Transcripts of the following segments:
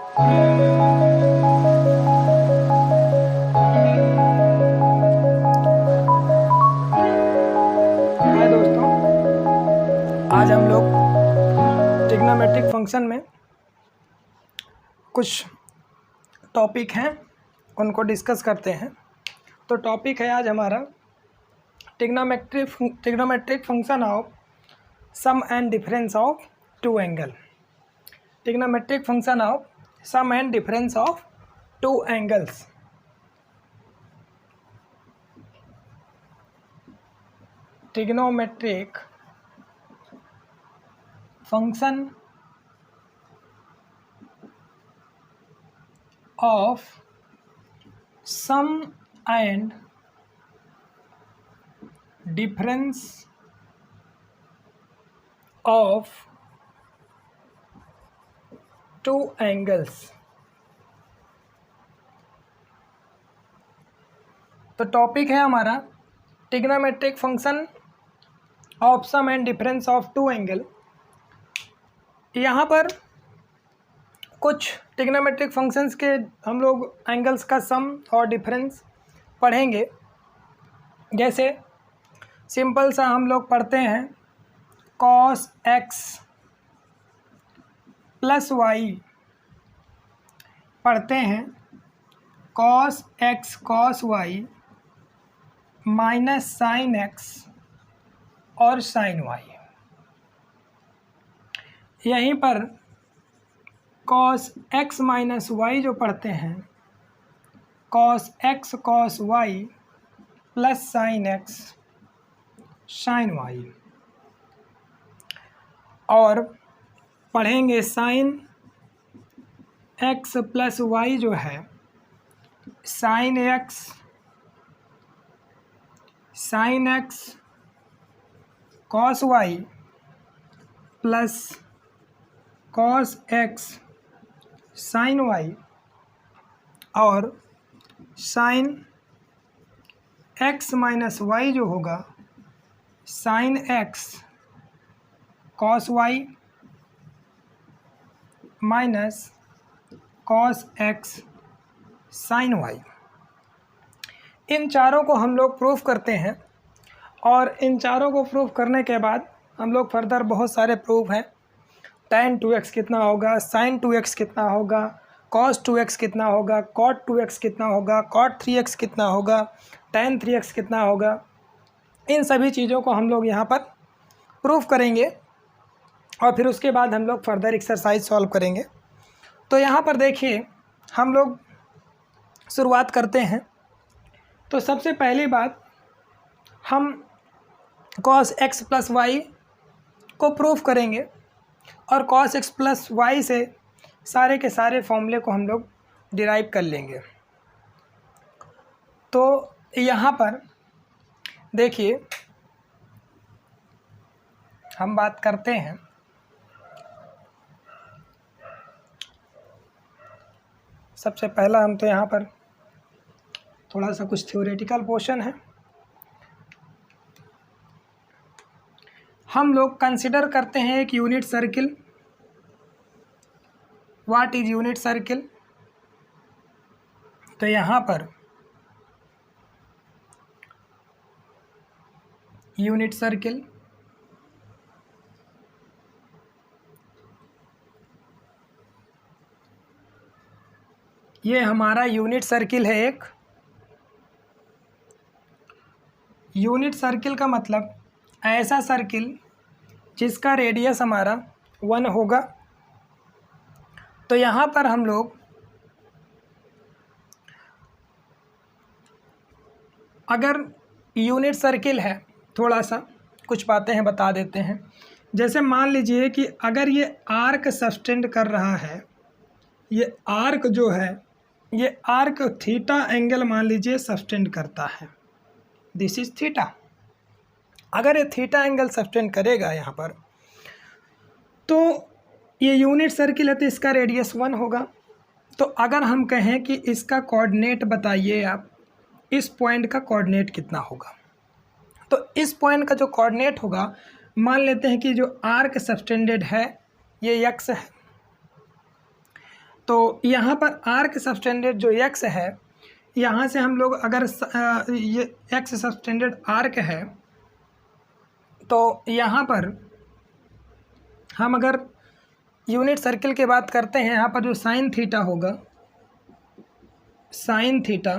हाय दोस्तों, आज हम लोग ट्रिग्नोमेट्रिक फंक्शन में कुछ टॉपिक हैं उनको डिस्कस करते हैं। तो टॉपिक है आज हमारा trigonometric function of sum and difference of two angle. Trigonometric function of sum and difference of two angles. Trigonometric function of sum and difference of two angles। तो टॉपिक है हमारा trigonometric function of sum and difference of two angle. यहाँ पर कुछ trigonometric functions के हम लोग angles का सम और डिफरेंस पढ़ेंगे। जैसे सिंपल सा हम लोग पढ़ते हैं cos x प्लस वाई, पढ़ते हैं cos x cos y minus sine x और साइन y। यहीं पर cos x माइनस वाई जो पढ़ते हैं cos x cos y plus sine x sine y, और पढ़ेंगे साइन x प्लस वाई जो है sine x cos y plus cos x sin y, और sin x माइनस वाई जो होगा sin x cos y minus cos x sin y। इन चारों को हम लोग प्रूफ करते हैं, और इन चारों को प्रूफ करने के बाद हम लोग फर्दर बहुत सारे प्रूफ हैं। tan 2x कितना होगा, sin 2x कितना होगा, cos 2x कितना होगा, cot 2x कितना होगा, cot 3x कितना होगा, tan 3x कितना होगा। इन सभी चीज़ों को हम लोग यहाँ पर प्रूफ करेंगे, और फिर उसके बाद हम लोग फर्दर एक्सरसाइज सॉल्व करेंगे। तो यहाँ पर देखिए हम लोग शुरुआत करते हैं। तो सबसे पहली बात, हम cos x प्लस वाई को प्रूफ करेंगे, और cos x प्लस वाई से सारे के सारे फॉर्मूले को हम लोग डिराइव कर लेंगे। तो यहाँ पर देखिए हम बात करते हैं सबसे पहला, हम तो यहाँ पर थोड़ा सा कुछ थ्योरेटिकल पोर्शन है। हम लोग कंसिडर करते हैं एक unit circle. What is unit circle? तो यहाँ पर यूनिट सर्किल ये हमारा यूनिट सर्किल है। एक यूनिट सर्किल का मतलब ऐसा सर्किल जिसका रेडियस हमारा 1 होगा। तो यहाँ पर हम लोग अगर यूनिट सर्किल है, थोड़ा सा कुछ बातें हैं बता देते हैं। जैसे मान लीजिए कि अगर ये आर्क सब्टेंड कर रहा है, ये आर्क जो है ये आर्क थीटा एंगल मान लीजिए सब्टेंड करता है, दिस इज थीटा। अगर ये थीटा एंगल सब्टेंड करेगा यहाँ पर, तो ये यूनिट सर्किल है तो इसका रेडियस 1 होगा। तो अगर हम कहें कि इसका कोऑर्डिनेट बताइए आप, इस पॉइंट का कोऑर्डिनेट कितना होगा, तो इस पॉइंट का जो कोऑर्डिनेट होगा, मान लेते हैं कि जो आर्क सब्टेंडेड है ये x है। तो यहाँ पर आर्क सबटेंडेड जो x है, यहाँ से हम लोग अगर ये x सबटेंडेड आर्क है तो यहाँ पर हम अगर यूनिट सर्किल की बात करते हैं, यहाँ पर जो साइन थीटा होगा, साइन थीटा,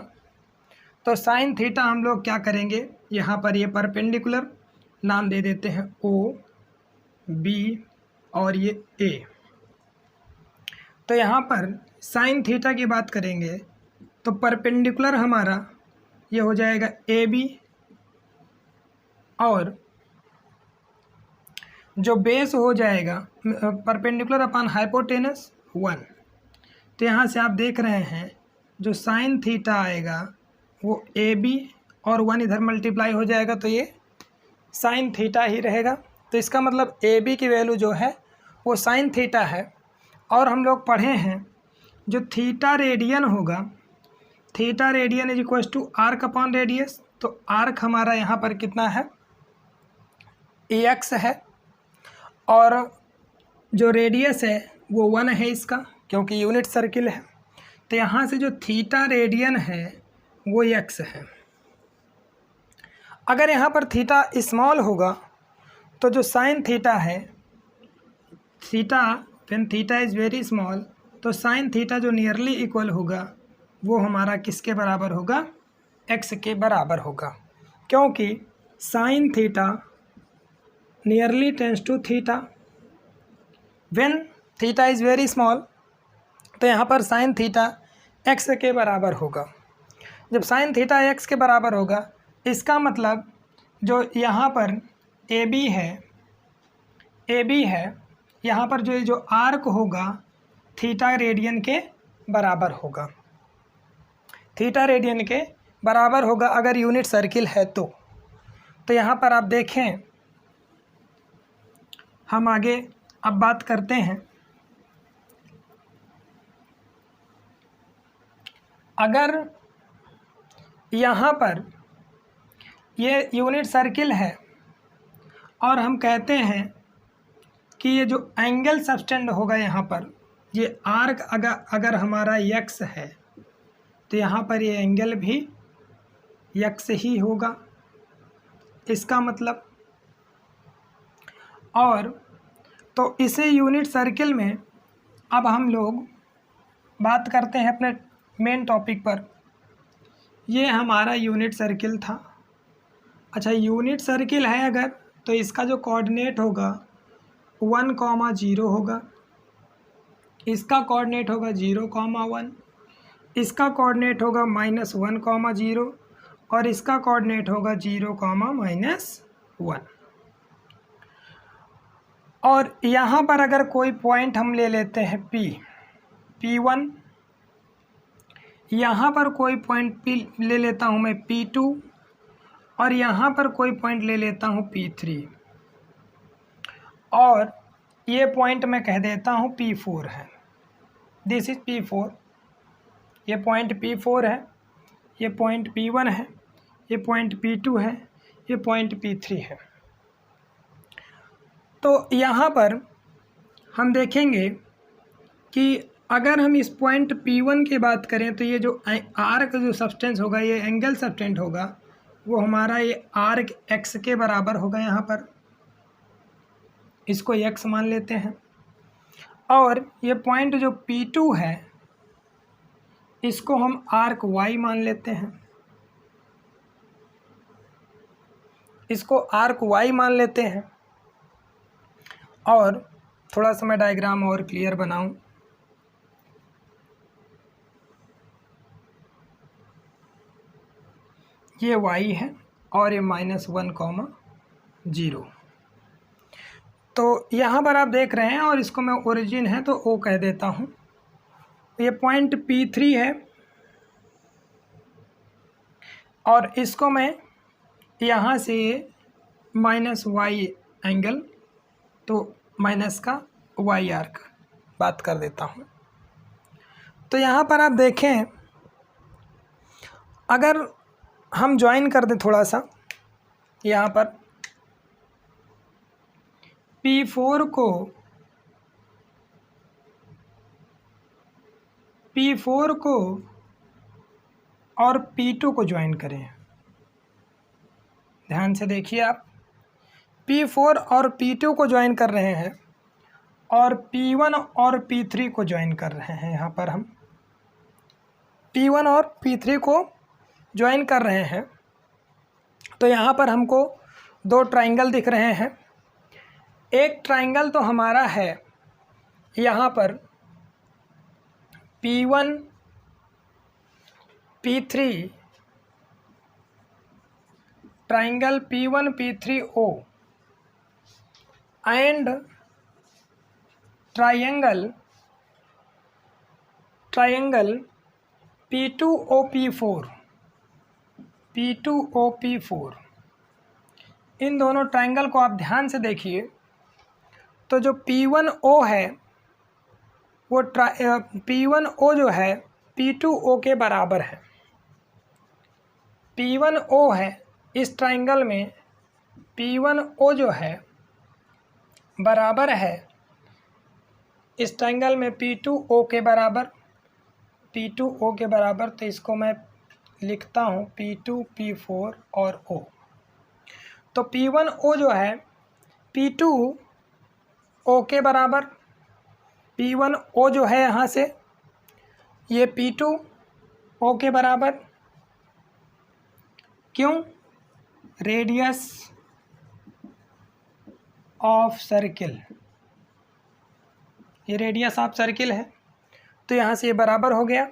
तो साइन थीटा हम लोग क्या करेंगे, यहाँ पर ये परपेंडिकुलर नाम दे देते हैं O B और ये A। तो यहाँ पर साइन थीटा की बात करेंगे तो परपेंडिकुलर हमारा ये हो जाएगा AB और जो बेस हो जाएगा परपेंडिकुलर अपॉन हाइपोटेनस 1। तो यहाँ से आप देख रहे हैं जो साइन थीटा आएगा वो AB और 1 इधर मल्टीप्लाई हो जाएगा तो ये साइन थीटा ही रहेगा। तो इसका मतलब AB की वैल्यू जो है वो साइन थीटा है। और हम लोग पढ़े हैं जो थीटा रेडियन होगा, theta radian is equal to arc upon radius. तो आर्क हमारा यहाँ पर कितना है, AX है और जो रेडियस है वो 1 है इसका, क्योंकि यूनिट सर्किल है। तो यहाँ से जो थीटा रेडियन है वो x है। अगर यहाँ पर थीटा स्मॉल होगा तो जो साइन थीटा है, theta when theta is very small, तो साइन थीटा जो नियरली इक्वल होगा वो हमारा किसके बराबर होगा, x के बराबर होगा, क्योंकि sine theta nearly tends to theta when theta is very small. तो यहाँ पर साइन थीटा x के बराबर होगा। जब साइन थीटा x के बराबर होगा इसका मतलब जो यहाँ पर AB है, यहाँ पर जो आर्क होगा थीटा रेडियन के बराबर होगा, थीटा रेडियन के बराबर होगा अगर यूनिट सर्किल है तो। यहाँ पर आप देखें, हम आगे अब बात करते हैं, अगर यहाँ पर ये यूनिट सर्किल है और हम कहते हैं कि ये जो एंगल सबटेंड होगा यहाँ पर, ये आर्क अगर हमारा x है तो यहाँ पर ये एंगल भी x ही होगा, इसका मतलब। और तो इसे यूनिट सर्किल में अब हम लोग बात करते हैं अपने मेन टॉपिक पर। ये हमारा यूनिट सर्किल था। अच्छा, यूनिट सर्किल है अगर, तो इसका जो कोऑर्डिनेट होगा 1,0 होगा, इसका कोऑर्डिनेट होगा 0,1, इसका कोऑर्डिनेट होगा -1,0 और इसका कोऑर्डिनेट होगा 0,-1। और यहाँ पर अगर कोई पॉइंट हम ले लेते हैं P1, यहाँ पर कोई पॉइंट P ले लेता हूँ मैं P2 और यहाँ पर कोई पॉइंट ले लेता हूँ P3 और ये पॉइंट मैं कह देता हूँ P4 है। दिस इज P4, ये पॉइंट P4 है, ये पॉइंट P1 है, ये पॉइंट P2 है, ये पॉइंट P3 है। तो यहाँ पर हम देखेंगे कि अगर हम इस पॉइंट P1 की बात करें तो ये जो आर्क जो सब्सटेंस होगा, ये एंगल सबटेंड होगा, वो हमारा ये आर्क x के बराबर होगा। यहाँ पर इसको x मान लेते हैं और ये पॉइंट जो P2 है इसको हम आर्क y मान लेते हैं, इसको आर्क y मान लेते हैं। और थोड़ा सा मैं डायग्राम और क्लियर बनाऊं, ये y है और ये -1,0। तो यहाँ पर आप देख रहे हैं और इसको मैं ओरिजिन है तो O कह देता हूँ। ये पॉइंट P3 है और इसको मैं यहाँ से -y एंगल, तो माइनस का y आर्क बात कर देता हूँ। तो यहाँ पर आप देखें, अगर हम ज्वाइन कर दें थोड़ा सा, यहाँ पर P4 को P4 को और P2 को ज्वाइन करें। ध्यान से देखिए आप, P4 और P2 को ज्वाइन कर रहे हैं और P1 और P3 को ज्वाइन कर रहे हैं। यहाँ पर हम P1 और P3 को ज्वाइन कर रहे हैं। तो यहाँ पर हमको दो ट्राइंगल दिख रहे हैं। एक ट्राइंगल तो हमारा है यहाँ पर P1 P3, triangle P1 P3O and triangle P2O P4। इन दोनों ट्राइंगल को आप ध्यान से देखिए तो जो P1O है वो P1O जो है P2O के बराबर है। P1O है इस ट्राइंगल में, P1O जो है बराबर है इस ट्राइंगल में P2O के बराबर, P2O के बराबर। तो इसको मैं लिखता हूँ P2 P4 और O। तो P1O जो है P2O के बराबर, P1O जो है यहाँ से ये P2O के बराबर। क्यों? रेडियस ऑफ सर्किल, ये रेडियस ऑफ सर्किल है तो यहाँ से ये बराबर हो गया।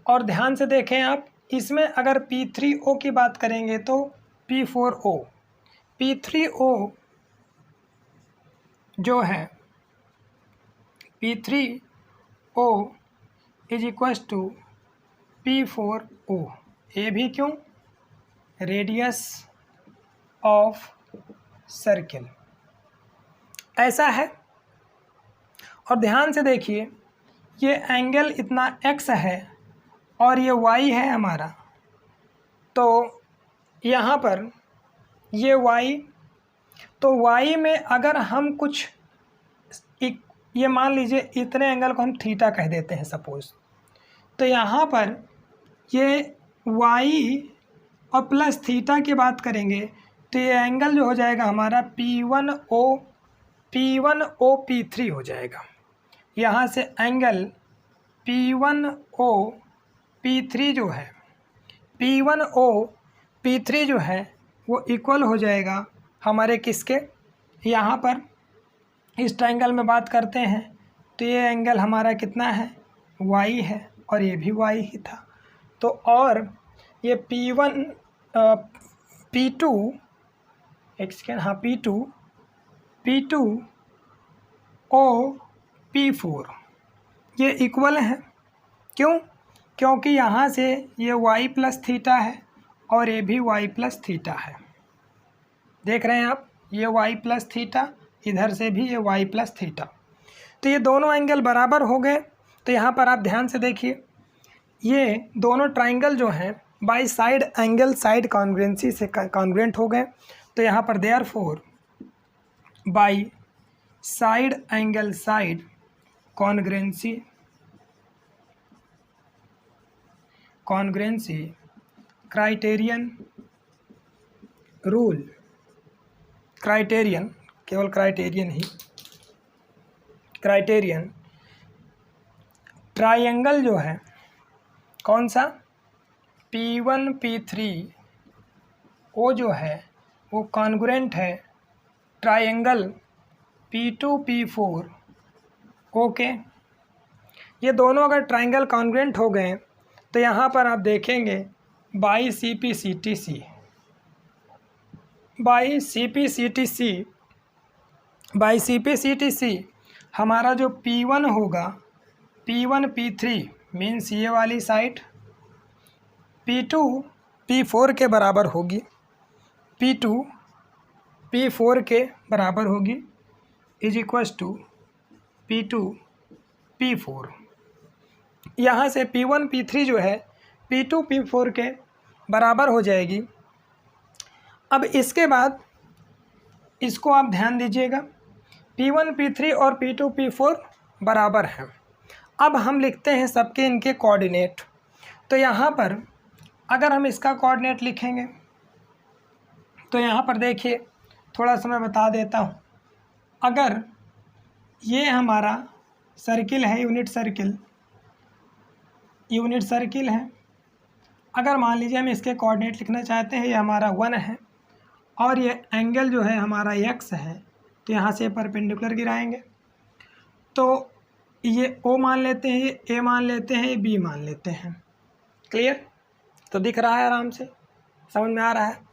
और ध्यान से देखें आप, इसमें अगर P3O की बात करेंगे तो P4O, P3O जो है P3O is equals to P4O। ये भी क्यों? रेडियस ऑफ सर्किल ऐसा है। और ध्यान से देखिए ये एंगल इतना x है और ये y है हमारा। तो यहाँ पर ये y, तो y में अगर हम कुछ ये मान लीजिए इतने एंगल को हम थीटा कह देते हैं सपोज़। तो यहाँ पर ये y और प्लस थीटा की बात करेंगे तो ये एंगल जो हो जाएगा हमारा P1O P3 हो जाएगा। यहाँ से एंगल P1O P3 जो है, P1O P3 जो है वो इक्वल हो जाएगा हमारे किसके, यहाँ पर इस ट्रायंगल में बात करते हैं तो ये एंगल हमारा कितना है, y है और ये भी y ही था। तो और ये P1 P2 P2O P4 ये इक्वल है। क्यों? क्योंकि यहाँ से ये y प्लस थीटा है और ये भी y प्लस थीटा है। देख रहे हैं आप, ये y प्लस थीटा, इधर से भी ये y प्लस थीटा। तो ये दोनों एंगल बराबर हो गए। तो यहाँ पर आप ध्यान से देखिए ये दोनों ट्राइंगल जो हैं by side angle side congruency से कॉन्ग्रुएंट हो गए। तो यहाँ पर therefore by side angle side congruency criterion rule, criterion केवल क्राइटेरियन ही, क्राइटेरियन ट्रायंगल जो है कौन सा P1 P3 O जो है वो कॉन्ग्रुएंट है ट्रायंगल P2 P4 ओके। ये दोनों अगर ट्रायंगल कॉन्ग्रुएंट हो गए तो यहाँ पर आप देखेंगे बाई CP CTC हमारा जो P1 होगा P1 P3 मीन्स ये वाली साइड, P2 P4 के बराबर होगी, P2 P4 के बराबर होगी is equals to P2 P4। यहाँ से P1 P3 जो है P2 P4 के बराबर हो जाएगी। अब इसके बाद इसको आप ध्यान दीजिएगा, P1 P3 और P2 P4 बराबर हैं। अब हम लिखते हैं सबके इनके कोऑर्डिनेट। तो यहाँ पर अगर हम इसका कोऑर्डिनेट लिखेंगे तो यहाँ पर देखिए, थोड़ा सा मैं बता देता हूँ। अगर ये हमारा सर्किल है, यूनिट सर्किल है, अगर मान लीजिए हम इसके कोऑर्डिनेट लिखना चाहते हैं, ये हमारा 1 है और ये एंगल जो है हमारा x है, तो यहाँ से परपेंडिकुलर गिराएंगे। तो ये O मान लेते हैं, ये A मान लेते हैं, ये B मान लेते हैं। क्लियर? तो दिख रहा है, आराम से समझ में आ रहा है।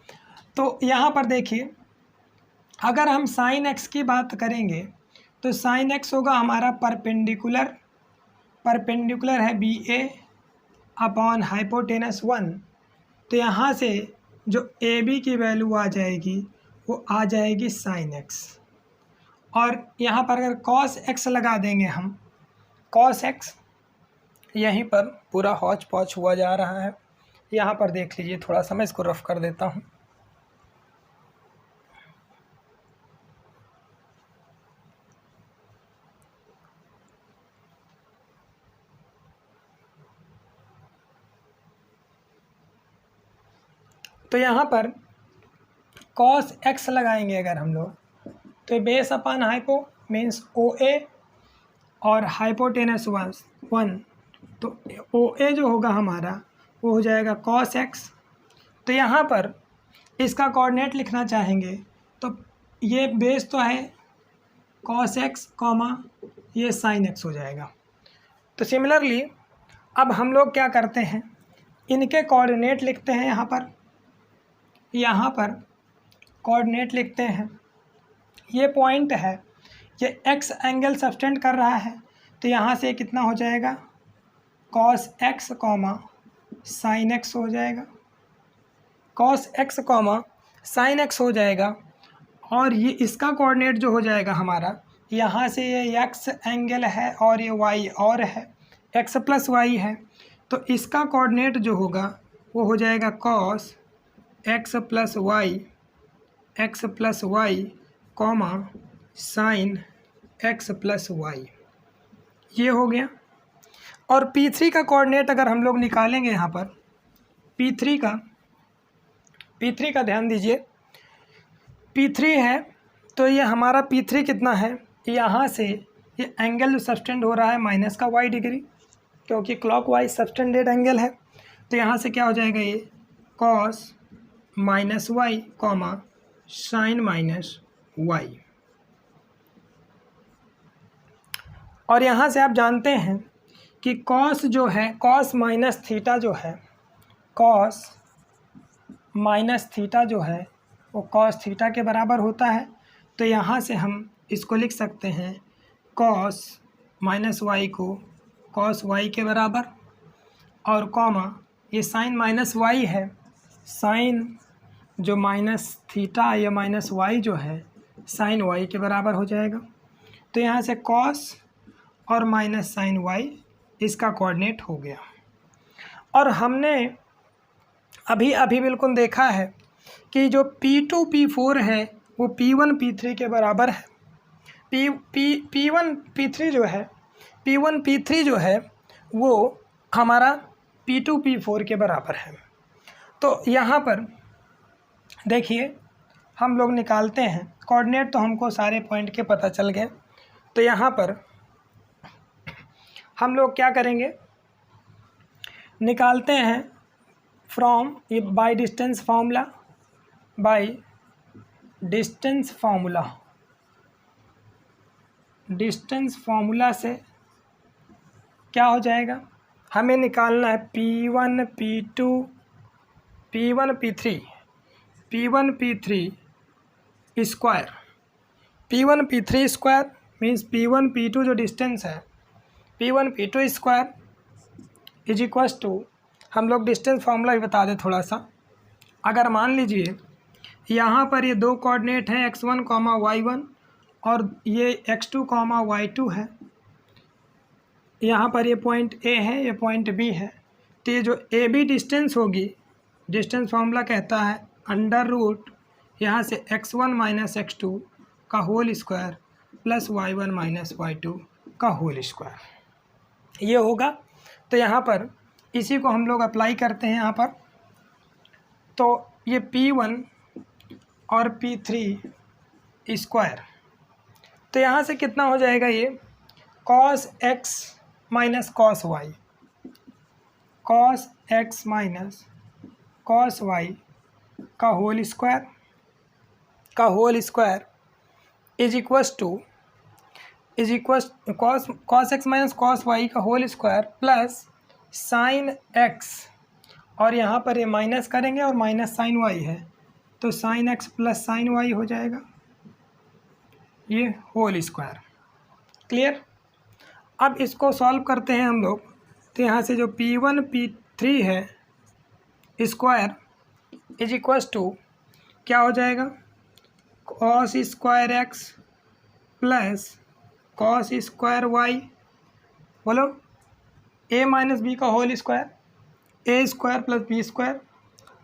तो यहाँ पर देखिए, अगर हम साइन x की बात करेंगे तो साइन x होगा हमारा परपेंडिकुलर है BA अपॉन हाइपोटेनस 1। तो यहाँ से जो AB की वैल्यू आ जाएगी वो आ जाएगी साइन x। और यहाँ पर अगर cos x लगा देंगे हम, cos x यहीं पर पूरा हौच पौच हुआ जा रहा है। यहाँ पर देख लीजिए, थोड़ा सा मैं इसको रफ कर देता हूँ। तो यहाँ पर cos x लगाएंगे अगर हम लोग, तो base upon hypo means OA और हाइपोटेनस 1, तो OA जो होगा हमारा वो हो जाएगा cos x। तो यहाँ पर इसका कोऑर्डिनेट लिखना चाहेंगे तो ये बेस तो है cos x कॉमा ये sin x हो जाएगा। तो सिमिलरली अब हम लोग क्या करते हैं, इनके कोऑर्डिनेट लिखते हैं। यहाँ पर कोऑर्डिनेट लिखते हैं, ये पॉइंट है, ये x एंगल सब्टेंड कर रहा है, तो यहाँ से कितना हो जाएगा cos x comma sin x हो जाएगा, cos x comma sin x हो जाएगा। और ये इसका कोऑर्डिनेट जो हो जाएगा हमारा, यहाँ से ये x एंगल है और ये y और है, x प्लस y है, तो इसका कोऑर्डिनेट जो होगा वो हो जाएगा cos x plus y comma sine x plus y, ये हो गया। और P3 का कोऑर्डिनेट अगर हम लोग निकालेंगे, यहाँ पर P3 का ध्यान दीजिए, P3 है, तो ये हमारा P3 कितना है, यहाँ से ये एंगल जो सब्टेंड हो रहा है माइनस का y डिग्री, क्योंकि क्लॉकवाइज सब्टेंडेड एंगल है। तो यहाँ से क्या हो जाएगा, ये cos minus y comma sine minus y. और यहाँ से आप जानते हैं कि cos जो है, cos माइनस थीटा जो है, cos माइनस थीटा जो है वो cos थीटा के बराबर होता है। तो यहाँ से हम इसको लिख सकते हैं cos माइनस वाई को cos वाई के बराबर, और कॉमा ये साइन माइनस वाई है, साइन जो माइनस थीटा या माइनस वाई जो है साइन वाई के बराबर हो जाएगा। तो यहाँ से cos और माइनस साइन वाई इसका कोऑर्डिनेट हो गया। और हमने अभी बिल्कुल देखा है कि जो P2 P4 है वो P1 P3 के बराबर है। P1 P3 जो है वो हमारा P2 P4 के बराबर है। तो यहाँ पर देखिए, हम लोग निकालते हैं कोऑर्डिनेट, तो हमको सारे पॉइंट के पता चल गए। तो यहाँ पर हम लोग क्या करेंगे, निकालते हैं फ्रॉम ये बाय डिस्टेंस फार्मूला से क्या हो जाएगा, हमें निकालना है P1 P3 square, P1 P3 square means P1 P2 जो डिस्टेंस है P1 P2 square is equals to, हम लोग डिस्टेंस फार्मूला भी बता दें थोड़ा सा। अगर मान लीजिए यहाँ पर ये दो कोऑर्डिनेट हैं x1 कॉमा y1 और ये x2 कॉमा y2 है, यहाँ पर ये पॉइंट A है, ये पॉइंट B है, तो ये जो AB डिस्टेंस होगी, डिस्टेंस फार्मूला कहता है अंडर रूट यहाँ से x1 माइनस x2 का whole square plus y1 minus y2 का होल स्क्वायर। ये होगा। तो यहाँ पर इसी को हम लोग अप्लाई करते हैं यहाँ पर। तो ये P1 और P3 स्क्वायर, तो यहाँ से कितना हो जाएगा, ये cos x minus cos y, cos x minus cos y का whole square is equals cos x minus cos y का whole square plus sine x, और यहाँ पर ये माइनस करेंगे और माइनस साइन y है, तो sine x plus sine y हो जाएगा, ये होल स्क्वायर। क्लियर। अब इसको सॉल्व करते हैं हम लोग। तो यहाँ से जो P1 P3 है स्क्वायर इज इक्वस टू क्या हो जाएगा, cos square x plus cos square y, बोलो a माइनस बी का whole square, a square plus B square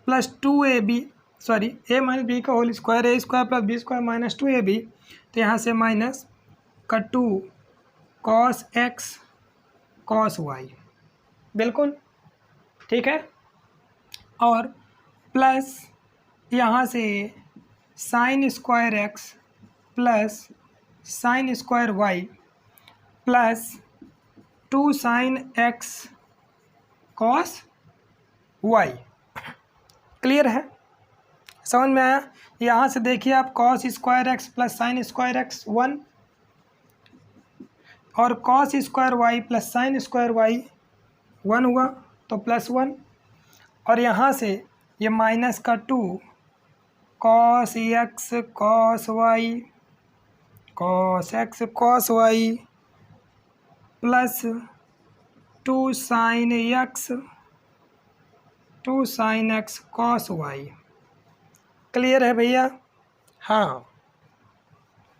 plus 2ab, sorry a minus B का whole square, a square plus B square minus 2ab, तो यहाँ से minus का 2 cos x cos y, बिल्कुल ठीक है। और प्लस यहाँ से sine square x plus sine square y plus 2 sine x cos y। Clear है, समझ में आया। यहाँ से देखिए आप cos square x plus sine square x 1 और cos square y plus sine square y 1 हुआ तो प्लस 1, और यहाँ से ये माइनस का 2 cos x cos y plus 2 sine x cos y। Clear है भैया। हाँ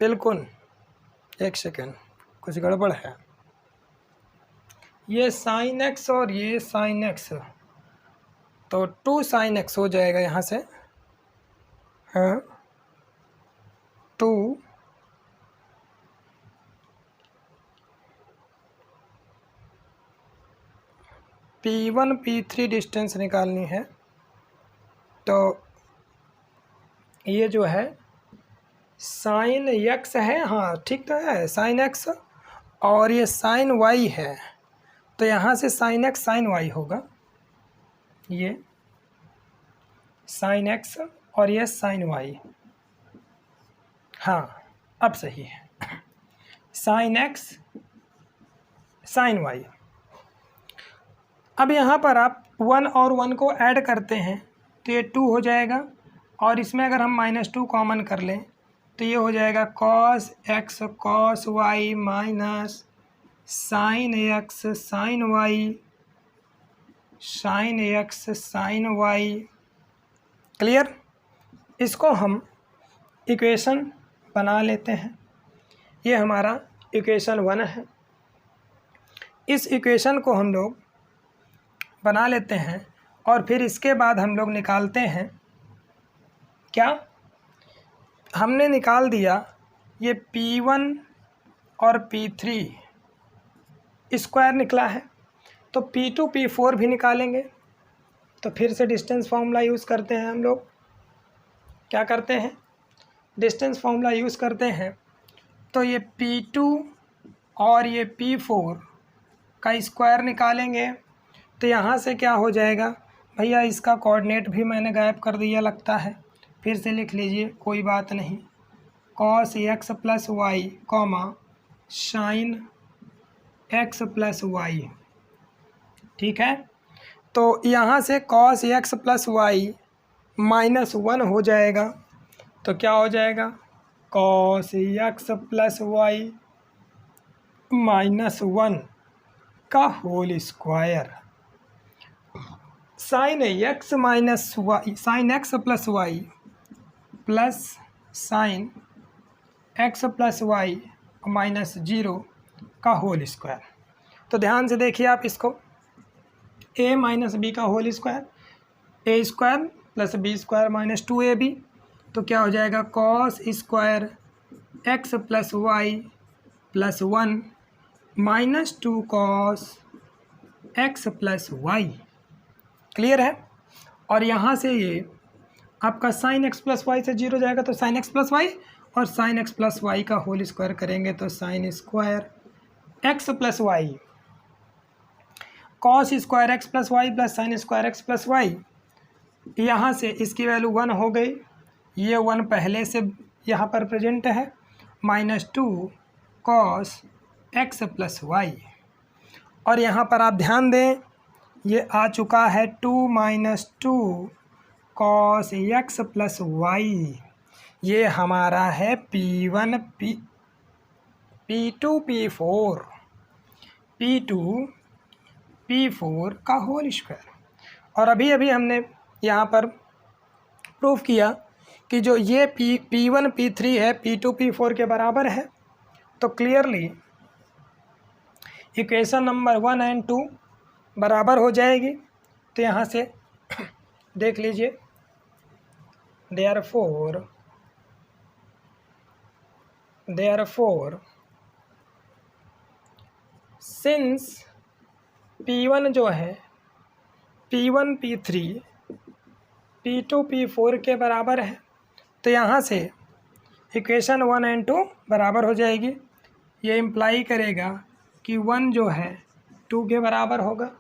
बिल्कुल, एक सेकेंड, कुछ गड़बड़ है। ये साइन x और ये साइन x, तो 2 साइन x हो जाएगा यहाँ से, हाँ 2 P1 P3 डिस्टेंस निकालनी है, तो ये जो है साइन x है, हाँ ठीक तो है साइन x, और ये साइन y है, तो यहाँ से साइन x साइन y होगा, ये साइन x और ये साइन y, हाँ अब सही है, साइन x साइन y। अब यहाँ पर आप 1 और 1 को ऐड करते हैं तो ये 2 हो जाएगा, और इसमें अगर हम -2 कॉमन कर लें तो ये हो जाएगा cos x cos y minus sine x sine y sine x sine y। Clear. इसको हम इक्वेशन बना लेते हैं, ये हमारा इक्वेशन 1 है। इस इक्वेशन को हम लोग बना लेते हैं और फिर इसके बाद हम लोग निकालते हैं, क्या हमने निकाल दिया, ये P1 और P3 स्क्वायर निकला है, तो P2 P4 भी निकालेंगे। तो फिर से डिस्टेंस फार्मूला यूज़ करते हैं हम लोग, क्या करते हैं, डिस्टेंस फार्मूला यूज़ करते हैं। तो ये P2 और ये P4 का स्क्वायर निकालेंगे, तो यहाँ से क्या हो जाएगा भैया, इसका कोऑर्डिनेट भी मैंने गायब कर दिया लगता है, फिर से लिख लीजिए कोई बात नहीं, cos x plus y comma sine x plus y, ठीक है। तो यहाँ से cos x प्लस वाई -1 हो जाएगा, तो क्या हो जाएगा cos x प्लस वाई -1 का whole square, sine x minus y sine x plus y plus sine x plus y -0 का होल स्क्वायर। तो ध्यान से देखिए आप इसको, a माइनस बी का whole square, a square plus B square minus 2ab, तो क्या हो जाएगा cos square x plus y plus 1 -2 cos x plus y. Clear है। और यहाँ से ये आपका साइन एक्स प्लस वाई से 0 जाएगा तो साइन एक्स प्लस वाई, और साइन एक्स प्लस वाई का होल स्क्वायर करेंगे तो sine square x plus y, cos square x plus y plus sine square x plus y. यहाँ से इसकी वैल्यू 1 हो गई, ये 1 पहले से यहाँ पर प्रेजेंट है, -2 कॉस एक्स प्लस वाई। और यहाँ पर आप ध्यान दें, ये आ चुका है 2 - 2 कॉस एक्स प्लस वाई। ये हमारा है P1 P2 P4 का होल स्क्वायर। और अभी अभी हमने यहाँ पर प्रूफ किया कि जो ये P1 P3 है P2 P4 के बराबर है, तो क्लियरली इक्वेशन नंबर 1 और 2 बराबर हो जाएगी। तो यहाँ से देख लीजिए, therefore सिंस P1 जो है P1 P3 P2 P4 के बराबर है, तो यहाँ से इक्वेशन 1 और 2 बराबर हो जाएगी। ये इम्प्लाई करेगा कि 1 जो है 2 के बराबर होगा।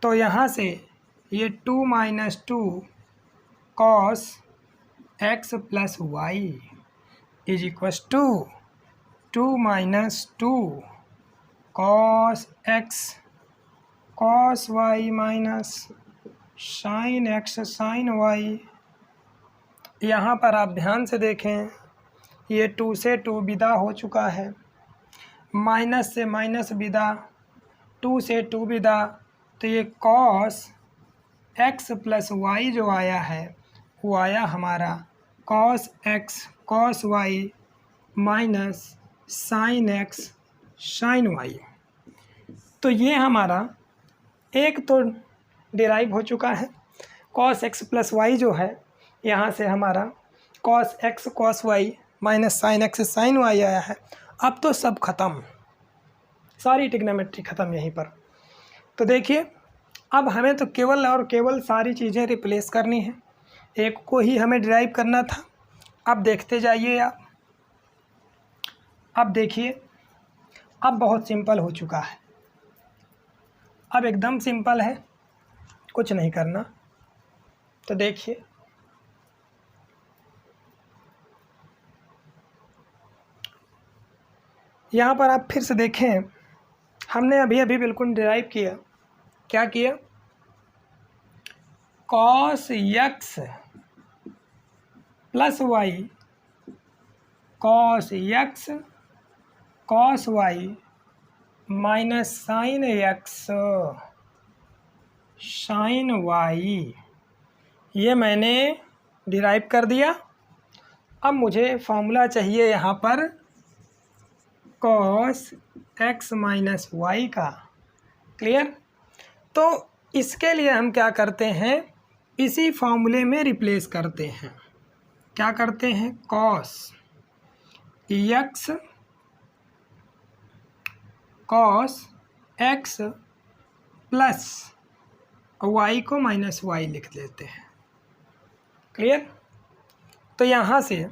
तो यहाँ से ये 2 - 2 cos x plus y is equals to 2 - 2 cos x cos y minus sine x sign Y. यहाँ पर आप ध्यान से देखें, ये 2 से 2 विदा हो चुका है, माइनस से माइनस विदा, 2 से 2 विदा, तो ये कॉस एक्स प्लस वाई जो आया है वो आया हमारा cos x cos y minus sine x sign y. तो ये हमारा एक तो डिराइव हो चुका है, कॉस एक्स प्लस वाई जो है, यहाँ से हमारा cos x cos y minus sine x sign y आया है। अब तो सब ख़त्म, सारी ट्रिग्नोमेट्री ख़त्म यहीं पर। तो देखिए, अब हमें तो केवल और केवल सारी चीज़ें रिप्लेस करनी है, एक को ही हमें डिराइव करना था। अब देखते जाइए आप, अब देखिए, अब बहुत सिंपल हो चुका है, अब एकदम सिंपल है, कुछ नहीं करना। तो देखिए, यहाँ पर आप फिर से देखें, हमने अभी अभी बिल्कुल डिराइव किया, क्या किया, cos x plus y cos x cos y minus sine x sign y, ये मैंने डिराइव कर दिया। अब मुझे फॉर्मूला चाहिए यहाँ पर कॉस एक्स माइनस वाई का। क्लियर। तो इसके लिए हम क्या करते हैं, इसी फॉर्मूले में रिप्लेस करते हैं। क्या करते हैं, कॉस एक्स प्लस वाई को माइनस वाई लिख देते हैं। क्लियर। तो यहाँ से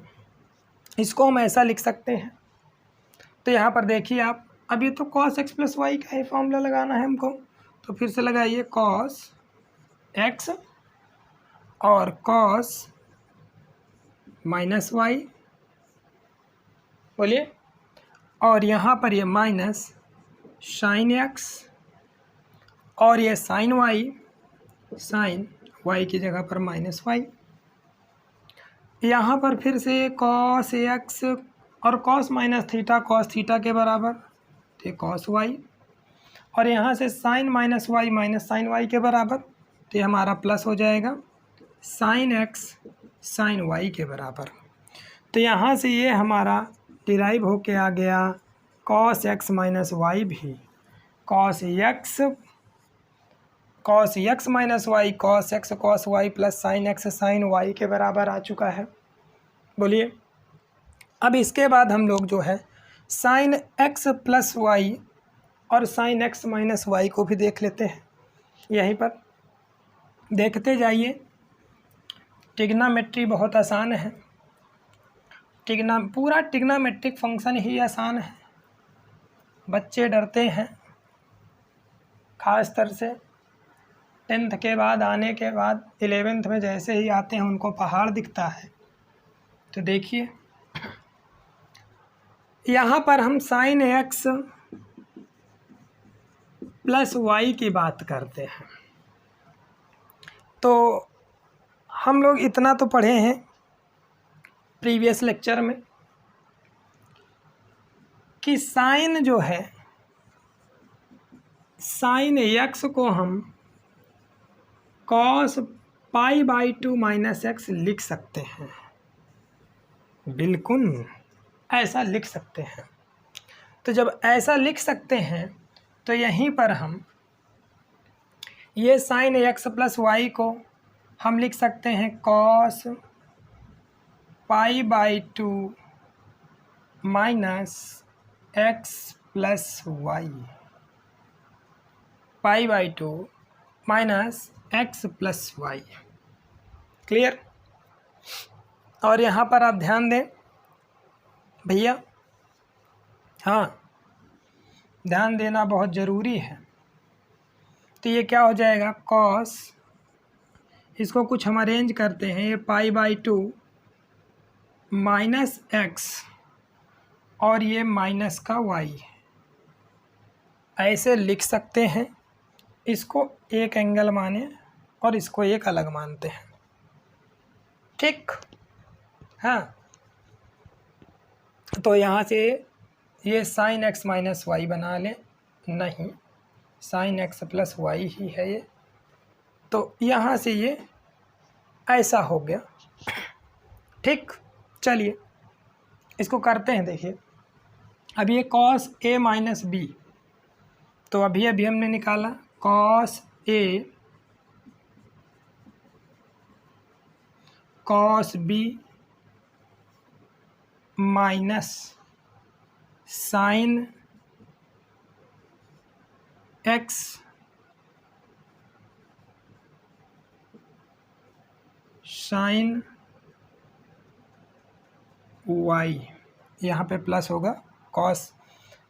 इसको हम ऐसा लिख सकते हैं। तो यहाँ पर देखिए आप, अभी तो कॉस एक्स प्लस वाई का ही फॉर्मूला लगाना है हमको, तो फिर से लगाइए कॉस एक्स और कॉस माइनस वाई, बोलिए, और यहाँ पर ये माइनस साइन एक्स और ये साइन वाई की जगह पर माइनस वाई। यहाँ पर फिर से कॉस एक्स और cos minus theta cos theta के बराबर, तो कॉस वाई, और यहाँ से sine minus y minus sine y के बराबर, तो ये हमारा प्लस हो जाएगा साइन एक्स साइन वाई के बराबर। तो यहाँ से ये हमारा डिराइव होके आ गया कॉस एक्स माइनस वाई भी cos x minus y cos x cos Y plus sine x sign y के बराबर आ चुका है। बोलिए, अब इसके बाद हम लोग जो है साइन एक्स प्लस वाई और साइन एक्स माइनस वाई को भी देख लेते हैं। यहीं पर देखते जाइए। ट्रिग्नोमेट्री बहुत आसान है, पूरा ट्रिग्नोमेट्रिक फंक्शन ही आसान है। बच्चे डरते हैं, ख़ास तर से 10th के बाद आने के बाद 11th में जैसे ही आते हैं उनको पहाड़ दिखता है। तो देखिए यहाँ पर हम साइन एक्स प्लस वाई की बात करते हैं। तो हम लोग इतना तो पढ़े हैं प्रीवियस लेक्चर में कि साइन जो है, साइन एक्स को हम cos pi by 2 minus x लिख सकते हैं। बिल्कुल ऐसा लिख सकते हैं। तो जब ऐसा लिख सकते हैं तो यहीं पर हम ये साइन एक्स प्लस वाई को हम लिख सकते हैं cos pi by 2 minus x plus y, pi by 2 minus x plus y. Clear? और यहाँ पर आप ध्यान दें भैया, हाँ ध्यान देना बहुत ज़रूरी है। तो ये क्या हो जाएगा, कॉस, इसको कुछ हम अरेंज करते हैं, ये पाई बाई 2 माइनस एक्स और ये माइनस का वाई, ऐसे लिख सकते हैं। इसको एक एंगल माने और इसको एक अलग मानते हैं। ठीक, हाँ। तो यहाँ से ये साइन एक्स माइनस वाई बना लें, नहीं sign x plus why he है ये। तो यहाँ से ये ऐसा हो गया। ठीक, चलिए इसको करते हैं। देखिए अब ये कॉस ए माइनस बी, तो अभी हमने निकाला cos A cos B minus sine x sign Y, यहाँ पे प्लस होगा कॉस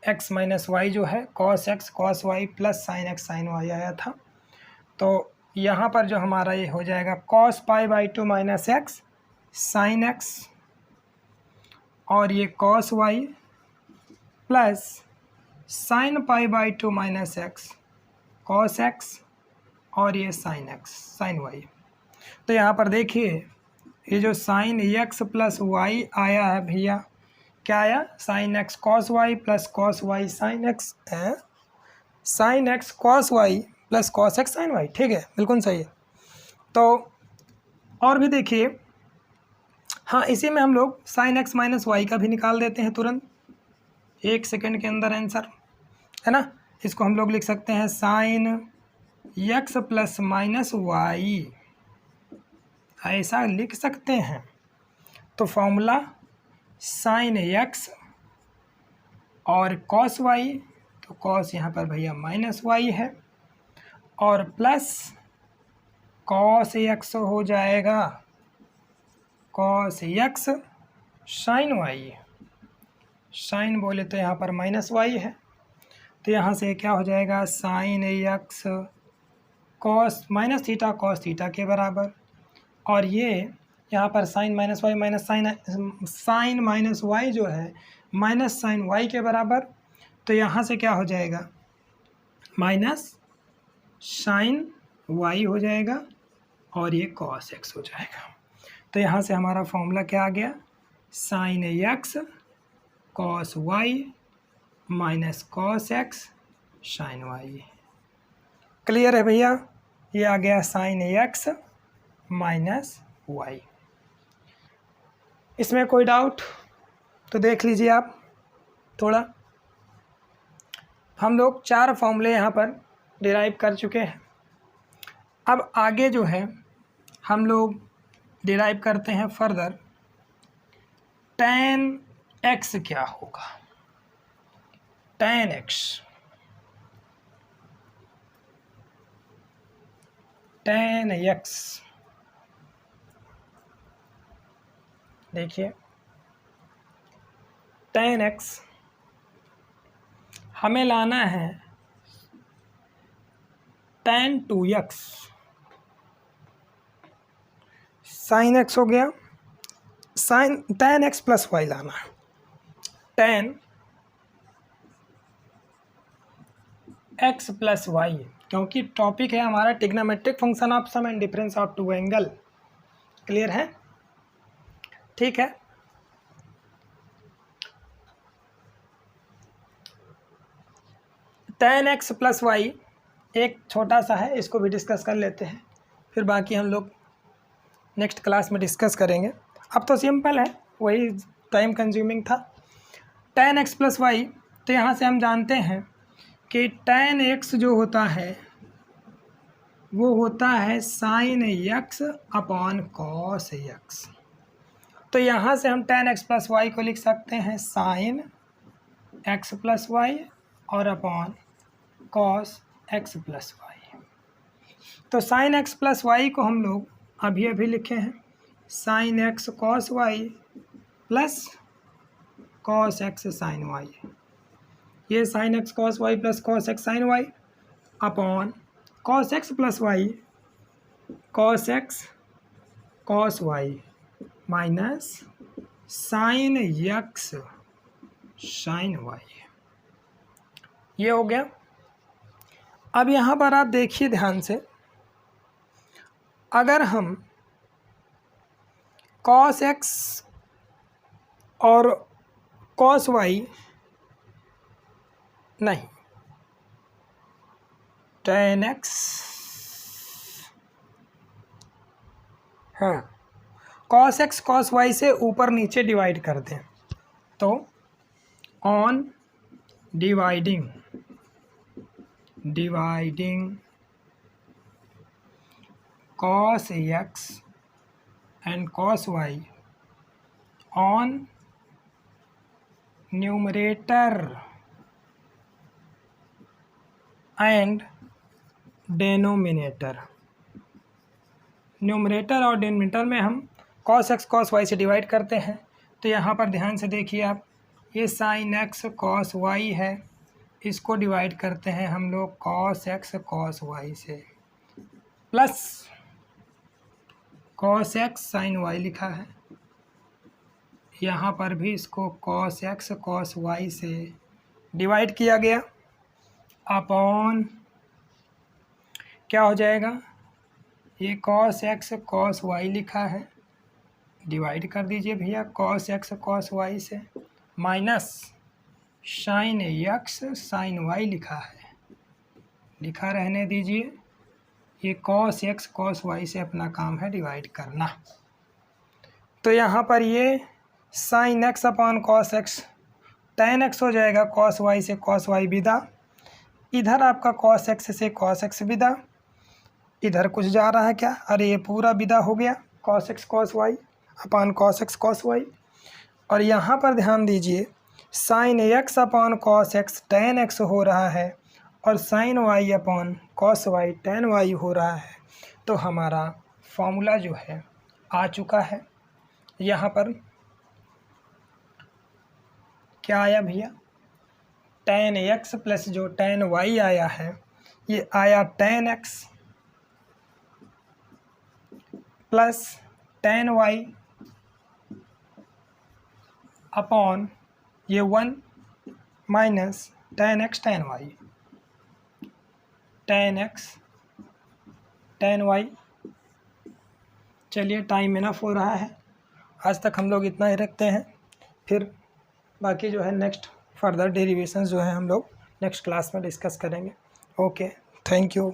एक्स माइनस वाई जो है cos x cos Y plus sine x sign y आया था। तो यहाँ पर जो हमारा ये हो जाएगा cos pi by 2 minus x sine x और ये cos Y plus sine pi by 2 minus x cos x और ये साइन एक्स साइन वाई। तो यहाँ पर देखिए ये जो साइन एक्स प्लस वाई आया है भैया, क्या आया, sin x cos Y plus cos Y sin X है, sin x cos Y plus cos x sign Y. ठीक है, बिल्कुल सही है। तो और भी देखिए, हाँ इसी में हम लोग साइन एक्स माइनस वाई का भी निकाल देते हैं तुरंत, 1 सेकेंड के अंदर आंसर है ना। इसको हम लोग लिख सकते हैं sine x plus minus y, ऐसा लिख सकते हैं। तो फॉर्मूला साइन एक्स और कॉस वाई, तो कॉस यहाँ पर भैया माइनस वाई है और प्लस कॉस एक्स हो जाएगा cos x sign y, sine बोले तो यहाँ पर माइनस वाई है। तो यहाँ से क्या हो जाएगा sine x cos minus theta cos theta के बराबर, और ये यहाँ पर sine minus y minus sine minus y जो है माइनस साइन वाई के बराबर। तो यहाँ से क्या हो जाएगा माइनस साइन वाई हो जाएगा और ये कॉस एक्स हो जाएगा। तो यहाँ से हमारा फॉर्मूला क्या आ गया, sine x cos y minus cos x sign y. Clear है भैया, ये आ गया साइन एक्स माइनस वाई। इसमें कोई डाउट तो देख लीजिए आप थोड़ा। हम लोग 4 फॉर्मूले यहाँ पर डिराइव कर चुके हैं। अब आगे जो है हम लोग डिराइव करते हैं फर्दर tan x क्या होगा, tan x 10x, देखिए 10x हमें लाना है tan 2x, साइन x हो गया, sine tan x plus y लाना है, tan x प्लस वाई, क्योंकि टॉपिक है हमारा trigonometric function of sum and difference of two angle. Clear है? ठीक है। tan x प्लस वाई एक छोटा सा है, इसको भी डिस्कस कर लेते हैं, फिर बाकी हम लोग नेक्स्ट क्लास में डिस्कस करेंगे। अब तो सिंपल है, वही टाइम कंज्यूमिंग था। tan x प्लस वाई, तो यहाँ से हम जानते हैं कि tan x जो होता है वो होता है sin x upon cos x। तो यहाँ से हम tan x प्लस वाई को लिख सकते हैं sin x प्लस वाई और upon cos x plus y. तो sin x प्लस वाई को हम लोग अभी अभी लिखे हैं sin x cos y plus cos x sin y। ये sin x cos y plus cos x sin y upon cos x plus y cos x cos y minus sin x sin y। ये हो गया। अब यहाँ पर आप देखिए ध्यान से, अगर हम cos x और cos y नहीं, tan x, हाँ, cos x cos y से ऊपर नीचे डिवाइड कर दें, तो on dividing cos x and cos y on numerator and denominator. Numerator और डेनोमिनेटर में हम cos x cos y से डिवाइड करते हैं, तो यहाँ पर ध्यान से देखिए आप, ये sin x cos y है, इसको डिवाइड करते हैं हम लोग cos x cos y से, plus cos x sin y लिखा है, यहाँ पर भी इसको cos x cos y से डिवाइड किया गया, अपॉन क्या हो जाएगा, ये cos x cos y लिखा है, डिवाइड कर दीजिए भैया cos x cos y से, minus sin x sin y लिखा है, लिखा रहने दीजिए, ये cos x cos y से अपना काम है डिवाइड करना। तो यहाँ पर ये sin x upon cos x tan x हो जाएगा, cos y से cos y विदा, इधर आपका cos x से cos x विदा, इधर कुछ जा रहा है क्या, अरे ये पूरा विदा हो गया, cos x cos y upon cos x cos y। और यहाँ पर ध्यान दीजिए sin x upon cos x tan x हो रहा है, और sin y upon cos y tan y हो रहा है। तो हमारा फॉर्मूला जो है आ चुका है। यहाँ पर क्या आया भैया, tan x प्लस जो tan y आया है, ये आया tan x plus tan y upon ये 1 minus tan x tan y, tan x tan y। चलिए टाइम इनफ हो रहा है, आज तक हम लोग इतना ही रखते हैं, फिर बाकी जो है नेक्स्ट फर्दर डेरिवेशंस जो है हम लोग नेक्स्ट क्लास में डिस्कस करेंगे। Okay, thank you.